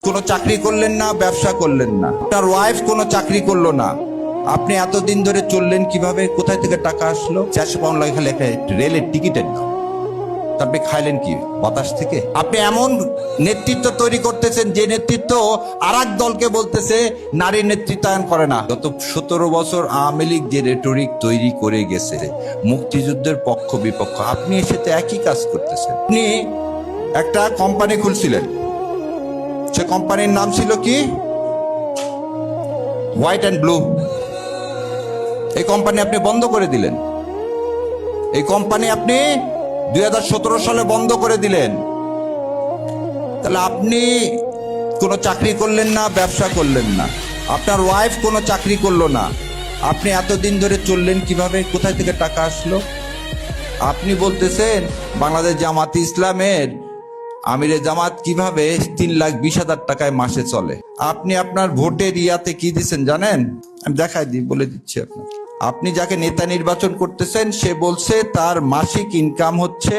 কোনো চাকরি করলেন না, ব্যবসা করলেন না, আপনার ওয়াইফ কোনো চাকরি করলো না, আপনি এতদিন ধরে চললেন কিভাবে? কোথায় থেকে টাকা আসলো? 400 পাউন্ড লাগে লেখা রেলের টিকিটের দাম। তারপরে খাইলেন কি? বাতাস থেকে। আপনি এমন নেতৃত্ব তৈরি করতেছেন যে নেতৃত্ব আর এক দলকে বলতেছে নারী নেতৃত্বায়ন করে না। গত 17 বছর আওয়ামী লীগ যে রেটরিক তৈরি করে গেছে মুক্তিযুদ্ধের পক্ষ বিপক্ষ, আপনি এসে তো একই কাজ করতেছেন। আপনি একটা কোম্পানি খুলছিলেন, সে কোম্পানির নাম ছিল কি? White and blue. এই কোম্পানি আপনি বন্ধ করে দিলেন। এই কোম্পানি আপনি 2017 সালে বন্ধ করে দিলেন। তাহলে আপনি কোনো চাকরি করলেন না, ব্যবসা করলেন না, আপনার ওয়াইফ কোনো চাকরি করলো না, আপনি এতদিন ধরে চললেন কিভাবে? কোথায় থেকে টাকা আসলো? আপনি বলতেছেন বাংলাদেশ জামাত ইসলামের আমিরে জামাত কিভাবে 3,20,000 টাকায় মাসে চলে। আপনি আপনার ভোটের ইয়াতে কি দিচ্ছেন জানেন? আমি দেখাই দিই, বলে দিচ্ছি আপনার। আপনি যাকে নেতা নির্বাচন করতেছেন সে বলছে তার মাসিক ইনকাম হচ্ছে,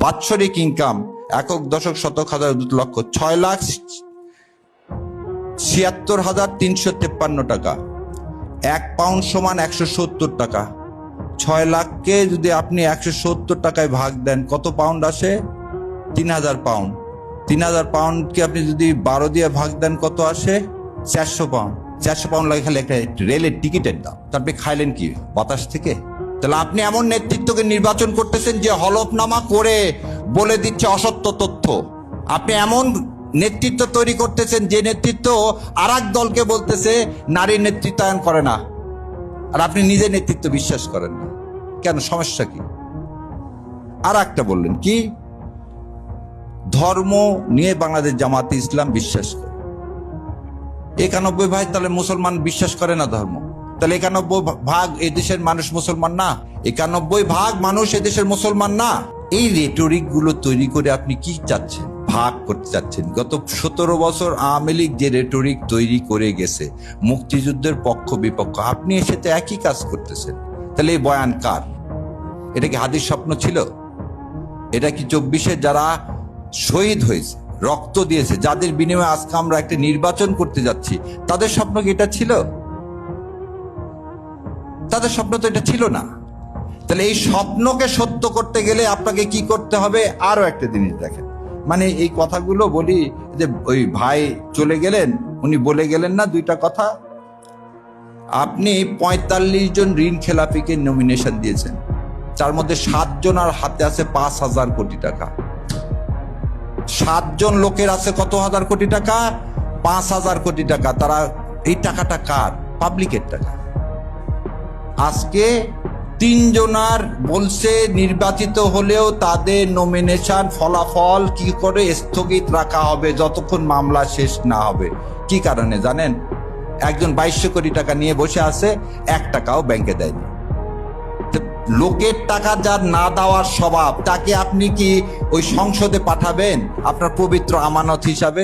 বাৎসরিক ইনকাম একক দশক শতক হাজার লক্ষ 6,76,353 টাকা। 1 পাউন্ড সমান 170 টাকা। 6 লাখকে যদি আপনি 170 টাকায় ভাগ দেন কত পাউন্ড আসে? 3,000 পাউন্ড। 3,000 পাউন্ডকে আপনি যদি 12 দিয়ে ভাগ দেন কত আসে? 400 পাউন্ড। 400 পাউন্ড লাগে খালি একটা রেলের টিকিটের দাম। তারপরে খাইলেন কি? বাতাস থেকে। তাহলে আপনি এমন নেতৃত্বকে নির্বাচন করতেছেন যে হলফনামা করে বলে দিচ্ছে অসত্য তথ্য। আপনি এমন নেতৃত্ব তৈরি করতেছেন যে নেতৃত্ব আর এক দলকে বলতেছে নারী নেতৃত্বায়ন করে না, আর আপনি নিজে নেতৃত্ব বিশ্বাস করেন না। কেন? সমস্যা কি? আর একটা বললেন কি? ধর্ম নিয়ে বাংলাদেশ জামাত ইসলাম বিশ্বাস করে। 91 ভাগ তাহলে মুসলমান বিশ্বাস করে না ধর্ম? তাহলে 91 ভাগ এদেশের মানুষ মুসলমান না? 91 ভাগ মানুষ এদেশের মুসলমান না? এই রেটরিক গুলো তৈরি করে আপনি কি চাচ্ছেন? ভাগ করতে চাচ্ছেন। গত 17 বছর আওয়ামী লীগ যে রেটরিক তৈরি করে গেছে মুক্তিযুদ্ধের পক্ষ বিপক্ষ, আপনি এসে তো একই কাজ করতেছেন। তাহলে এই বয়ান কার? এটা কি হাদিস স্বপ্ন ছিল? এটা কি 24-এ যারা শহীদ হয়েছে, রক্ত দিয়েছে, যাদের বিনিময়ে আজকে আমরা একটা নির্বাচন করতে যাচ্ছি, তাদের স্বপ্ন কি এটা ছিল? তাদের স্বপ্ন তো এটা ছিল না। তাহলে এই স্বপ্নকে সত্য করতে গেলে আপনাকে কি করতে হবে? আরো একটা জিনিস দেখেন, মানে এই কথাগুলো বলি যে ওই ভাই চলে গেলেন, উনি বলে গেলেন না দুইটা কথা। আপনি 45 জন ঋণ খেলাপিকে নমিনেশন দিয়েছেন, তার মধ্যে 7 জন আর হাতে আছে 5,000 কোটি টাকা। 7 জন লোকের আছে কত হাজার কোটি টাকা? 5,000 কোটি টাকা। তারা এই টাকাটা কার? পাবলিকের টাকা। আজকে 3 জনার বলছে নির্বাচিত হলেও তাদের নমিনেশন ফলাফল কি করে স্থগিত রাখা হবে যতক্ষণ মামলা শেষ না হবে। কি কারণে জানেন? একজন 2200 কোটি টাকা নিয়ে বসে আছে, 1 টাকাও ব্যাংকে দেয়নি। লোকের টাকা যার না দেওয়ার স্বভাব, তাকে আপনি কি ওই সংসদে পাঠাবেন আপনার পবিত্র আমানত হিসাবে?